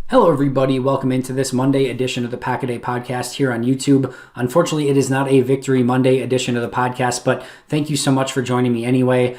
Hello, everybody. Welcome into this Monday edition of the Pack-A-Day podcast here on YouTube. Unfortunately, it is not a Victory Monday edition of the podcast, but thank you so much for joining me anyway.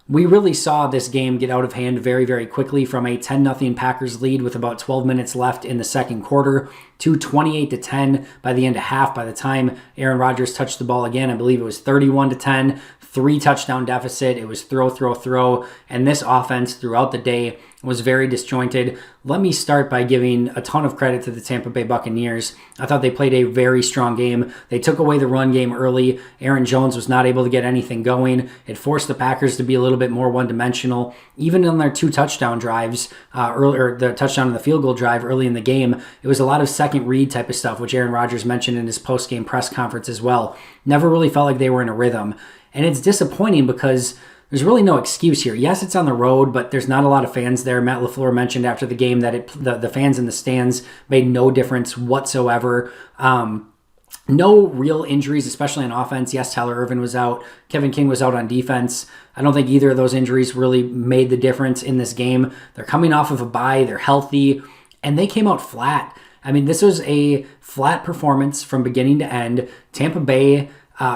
We really saw this game get out of hand very, very quickly from a 10-0 Packers lead with about 12 minutes left in the second quarter to 28-10 by the end of half. By the time Aaron Rodgers touched the ball again, I believe it was 31-10, 3-touchdown deficit. It was throw, and this offense throughout the day was very disjointed. Let me start by giving a ton of credit to the Tampa Bay Buccaneers. I thought they played a very strong game. They took away the run game early. Aaron Jones was not able to get anything going. It forced the Packers to be a little bit more one-dimensional. Even in their two touchdown drives, or the touchdown and the field goal drive early in the game, it was a lot of second read type of stuff, which Aaron Rodgers mentioned in his post-game press conference as well. Never really felt like they were in a rhythm. And it's disappointing because there's really no excuse here. Yes, it's on the road, but there's not a lot of fans there. Matt LaFleur mentioned after the game that the fans in the stands made no difference whatsoever. No real injuries, especially on offense. Yes, Tyler Ervin was out. Kevin King was out on defense. I don't think either of those injuries really made the difference in this game. They're coming off of a bye. They're healthy, and they came out flat. I mean, this was a flat performance from beginning to end. Tampa Bay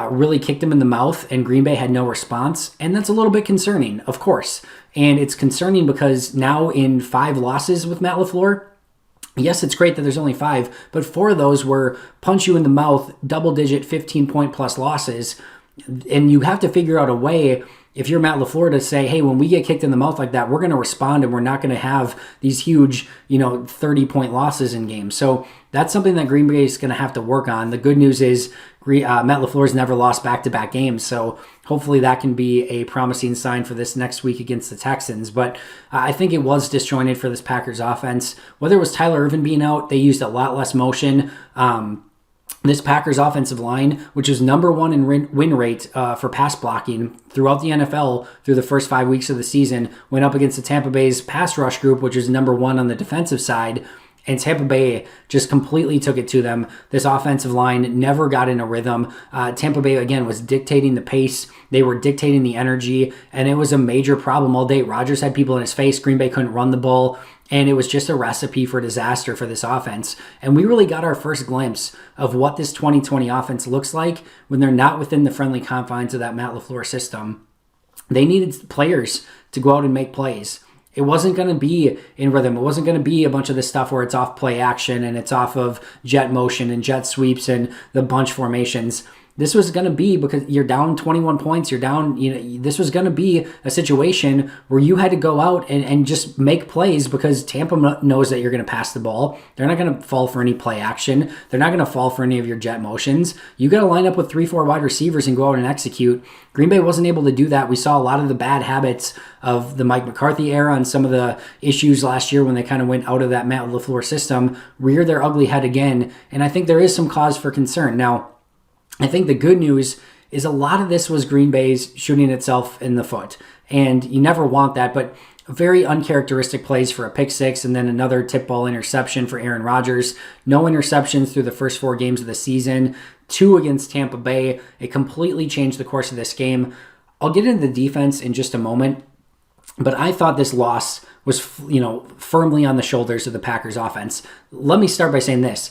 really kicked him in the mouth, and Green Bay had no response. And that's a little bit concerning, of course. And it's concerning because now in 5 losses with Matt LaFleur, yes, it's great that there's only 5, but 4 of those were punch you in the mouth, double-digit 15-point plus losses. And you have to figure out a way, if you're Matt LaFleur, to say, hey, when we get kicked in the mouth like that, we're going to respond and we're not going to have these huge, 30-point losses in games. So that's something that Green Bay is going to have to work on. The good news is Matt LaFleur's never lost back-to-back games, so hopefully that can be a promising sign for this next week against the Texans. But I think it was disjointed for this Packers offense. Whether it was Tyler Ervin being out, they used a lot less motion. This Packers offensive line, which is number 1 in win rate for pass blocking throughout the NFL through the first 5 weeks of the season, went up against the Tampa Bay's pass rush group, which is number 1 on the defensive side. And Tampa Bay just completely took it to them. This offensive line never got in a rhythm. Tampa Bay, again, was dictating the pace. They were dictating the energy, and it was a major problem all day. Rodgers had people in his face. Green Bay couldn't run the ball, and it was just a recipe for disaster for this offense. And we really got our first glimpse of what this 2020 offense looks like when they're not within the friendly confines of that Matt LaFleur system. They needed players to go out and make plays. It wasn't going to be in rhythm. It wasn't going to be a bunch of this stuff where it's off play action and it's off of jet motion and jet sweeps and the bunch formations. This was going to be because you're down 21 points. You're down, this was going to be a situation where you had to go out and just make plays because Tampa knows that you're going to pass the ball. They're not going to fall for any play action. They're not going to fall for any of your jet motions. You got to line up with 3-4 wide receivers and go out and execute. Green Bay wasn't able to do that. We saw a lot of the bad habits of the Mike McCarthy era and some of the issues last year when they kind of went out of that Matt LaFleur system, rear their ugly head again. And I think there is some cause for concern. Now, I think the good news is a lot of this was Green Bay's shooting itself in the foot. And you never want that, but very uncharacteristic plays for a pick six and then another tip ball interception for Aaron Rodgers. No interceptions through the first 4 games of the season. 2 against Tampa Bay. It completely changed the course of this game. I'll get into the defense in just a moment, but I thought this loss was, firmly on the shoulders of the Packers offense. Let me start by saying this.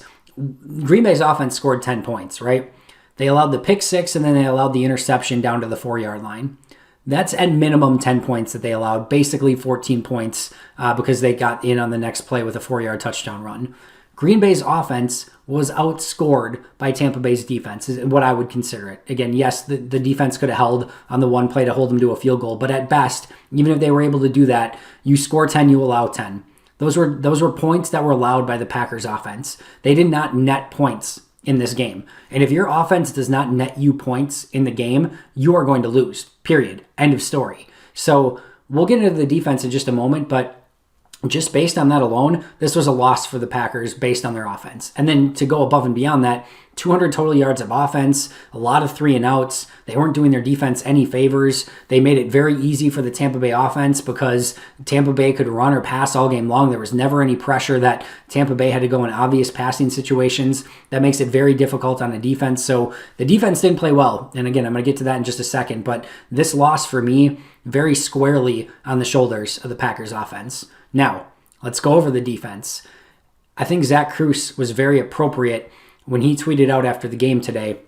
Green Bay's offense scored 10 points, right? They allowed the pick six, and then they allowed the interception down to the 4-yard line. That's at minimum 10 points that they allowed, basically 14 points because they got in on the next play with a 4-yard touchdown run. Green Bay's offense was outscored by Tampa Bay's defense, is what I would consider it. Again, yes, the defense could have held on the one play to hold them to a field goal, but at best, even if they were able to do that, you score 10, you allow 10. Those were points that were allowed by the Packers offense. They did not net points in this game. And if your offense does not net you points in the game, you are going to lose, period. End of story. So we'll get into the defense in just a moment, but just based on that alone, this was a loss for the Packers based on their offense. And then to go above and beyond that, 200 total yards of offense, a lot of 3-and-outs. They weren't doing their defense any favors. They made it very easy for the Tampa Bay offense because Tampa Bay could run or pass all game long. There was never any pressure that Tampa Bay had to go in obvious passing situations. That makes it very difficult on the defense. So the defense didn't play well. And again, I'm going to get to that in just a second. But this loss for me, very squarely on the shoulders of the Packers offense. Now, let's go over the defense. I think Zach Kruse was very appropriate when he tweeted out after the game today.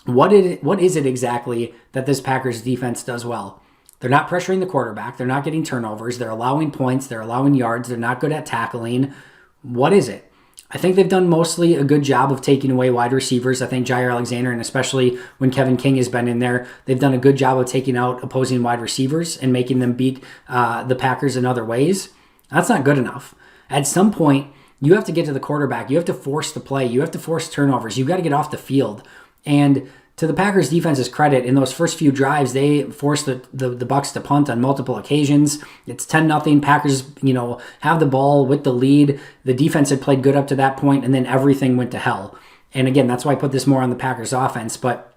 What is it exactly that this Packers defense does well? They're not pressuring the quarterback. They're not getting turnovers. They're allowing points. They're allowing yards. They're not good at tackling. What is it? I think they've done mostly a good job of taking away wide receivers. I think Jair Alexander, and especially when Kevin King has been in there, they've done a good job of taking out opposing wide receivers and making them beat the Packers in other ways. That's not good enough. At some point, you have to get to the quarterback. You have to force the play. You have to force turnovers. You've got to get off the field. And to the Packers defense's credit, in those first few drives, they forced the Bucs to punt on multiple occasions. It's 10-0. Packers, have the ball with the lead. The defense had played good up to that point, and then everything went to hell. And again, that's why I put this more on the Packers offense. But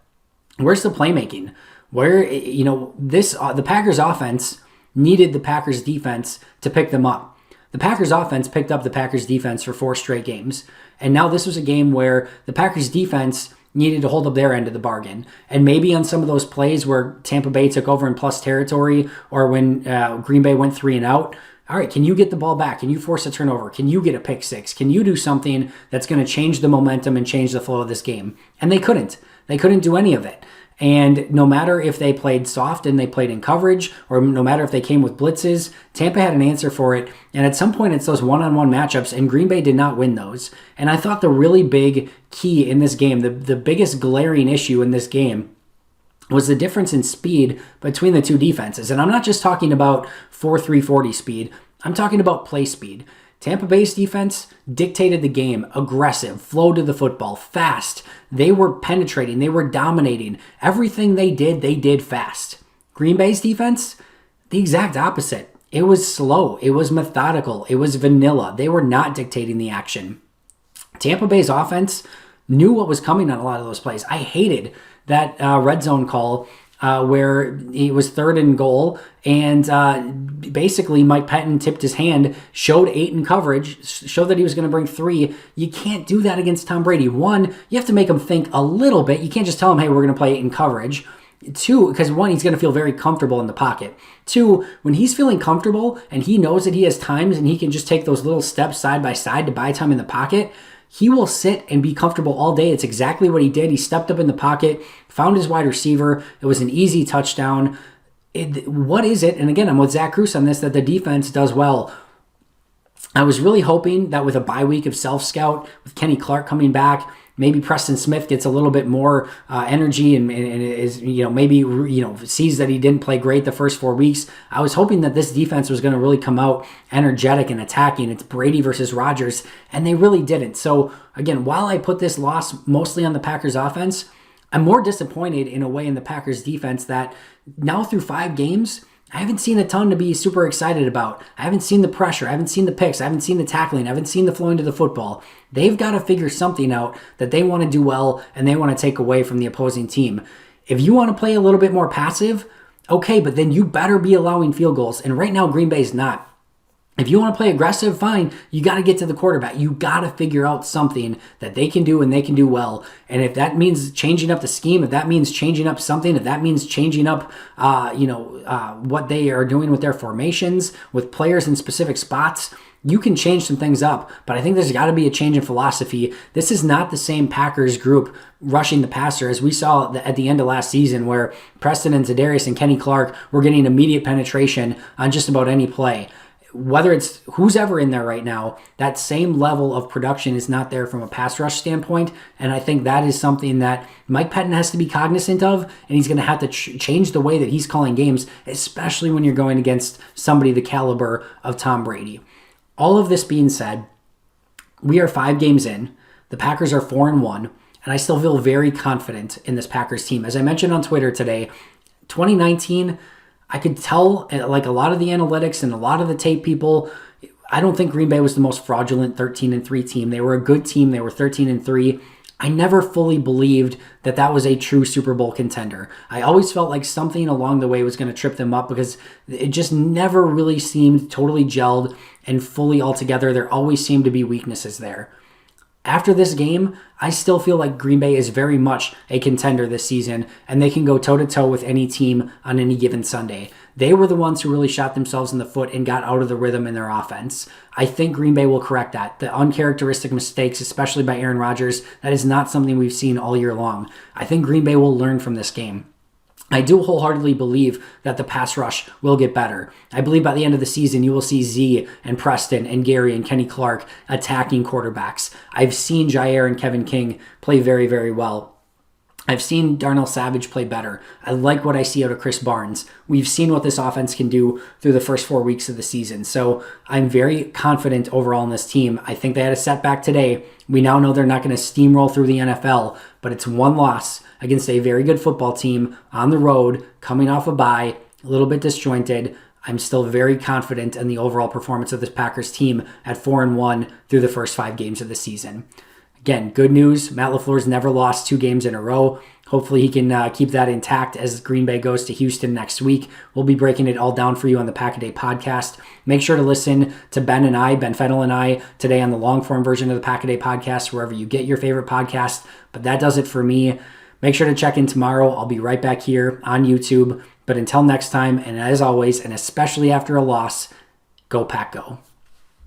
where's the playmaking? The Packers offense needed the Packers defense to pick them up. The Packers offense picked up the Packers defense for 4 straight games. And now this was a game where the Packers defense needed to hold up their end of the bargain. And maybe on some of those plays where Tampa Bay took over in plus territory, or when Green Bay went 3 and out, all right, can you get the ball back? Can you force a turnover? Can you get a pick six? Can you do something that's going to change the momentum and change the flow of this game? And they couldn't. They couldn't do any of it. And no matter if they played soft and they played in coverage, or no matter if they came with blitzes, Tampa had an answer for it. And at some point, it's those one-on-one matchups, and Green Bay did not win those. And I thought the really big key in this game, the biggest glaring issue in this game, was the difference in speed between the two defenses. And I'm not just talking about 4.340 speed. I'm talking about play speed. Tampa Bay's defense dictated the game, aggressive, flow to the football, fast. They were penetrating. They were dominating. Everything they did fast. Green Bay's defense, the exact opposite. It was slow. It was methodical. It was vanilla. They were not dictating the action. Tampa Bay's offense knew what was coming on a lot of those plays. I hated that red zone call where it was 3rd and goal, and basically Mike Pettin tipped his hand, showed 8 in coverage, showed that he was going to bring 3. You can't do that against Tom Brady. 1, you have to make him think a little bit. You can't just tell him, hey, we're going to play 8 in coverage. 2, because 1, he's going to feel very comfortable in the pocket. 2, when he's feeling comfortable and he knows that he has times and he can just take those little steps side by side to buy time in the pocket, he will sit and be comfortable all day. It's exactly what he did. He stepped up in the pocket, found his wide receiver. It was an easy touchdown. What is it? And again, I'm with Zach Kruse on this, that the defense does well. I was really hoping that with a bye week of self-scout, with Kenny Clark coming back, maybe Preston Smith gets a little bit more energy and is, sees that he didn't play great the first 4 weeks. I was hoping that this defense was going to really come out energetic and attacking. It's Brady versus Rodgers, and they really didn't. So again, while I put this loss mostly on the Packers offense, I'm more disappointed in a way in the Packers defense that now through 5 games, I haven't seen a ton to be super excited about. I haven't seen the pressure. I haven't seen the picks. I haven't seen the tackling. I haven't seen the flowing to the football. They've got to figure something out that they want to do well and they want to take away from the opposing team. If you want to play a little bit more passive, okay, but then you better be allowing field goals. And right now, Green Bay's not. If you want to play aggressive, fine. You got to get to the quarterback. You got to figure out something that they can do and they can do well. And if that means changing up the scheme, if that means changing up something, if that means changing up, what they are doing with their formations, with players in specific spots, you can change some things up. But I think there's got to be a change in philosophy. This is not the same Packers group rushing the passer as we saw at the end of last season, where Preston and Za'Darius and Kenny Clark were getting immediate penetration on just about any play. Whether it's who's ever in there right now, that same level of production is not there from a pass rush standpoint. And I think that is something that Mike Pettin has to be cognizant of, and he's going to have to change the way that he's calling games, especially when you're going against somebody the caliber of Tom Brady. All of this being said, we are 5 games in. The Packers are 4-1, and I still feel very confident in this Packers team. As I mentioned on Twitter today, 2019, I could tell, like a lot of the analytics and a lot of the tape people, I don't think Green Bay was the most fraudulent 13-3 team. They were a good team. They were 13-3. I never fully believed that that was a true Super Bowl contender. I always felt like something along the way was going to trip them up because it just never really seemed totally gelled and fully all together. There always seemed to be weaknesses there. After this game, I still feel like Green Bay is very much a contender this season, and they can go toe-to-toe with any team on any given Sunday. They were the ones who really shot themselves in the foot and got out of the rhythm in their offense. I think Green Bay will correct that. The uncharacteristic mistakes, especially by Aaron Rodgers, that is not something we've seen all year long. I think Green Bay will learn from this game. I do wholeheartedly believe that the pass rush will get better. I believe by the end of the season, you will see Z and Preston and Gary and Kenny Clark attacking quarterbacks. I've seen Jair and Kevin King play very, very well. I've seen Darnell Savage play better. I like what I see out of Chris Barnes. We've seen what this offense can do through the first 4 weeks of the season. So I'm very confident overall in this team. I think they had a setback today. We now know they're not going to steamroll through the NFL, but it's one loss against a very good football team on the road, coming off a bye, a little bit disjointed. I'm still very confident in the overall performance of this Packers team at 4-1 through the first 5 games of the season. Again, good news. Matt LaFleur's never lost 2 games in a row. Hopefully he can keep that intact as Green Bay goes to Houston next week. We'll be breaking it all down for you on the Pack-A-Day podcast. Make sure to listen to Ben Fennell and I, today on the long-form version of the Pack-A-Day podcast, wherever you get your favorite podcast. But that does it for me. Make sure to check in tomorrow. I'll be right back here on YouTube. But until next time, and as always, and especially after a loss, go Pack Go.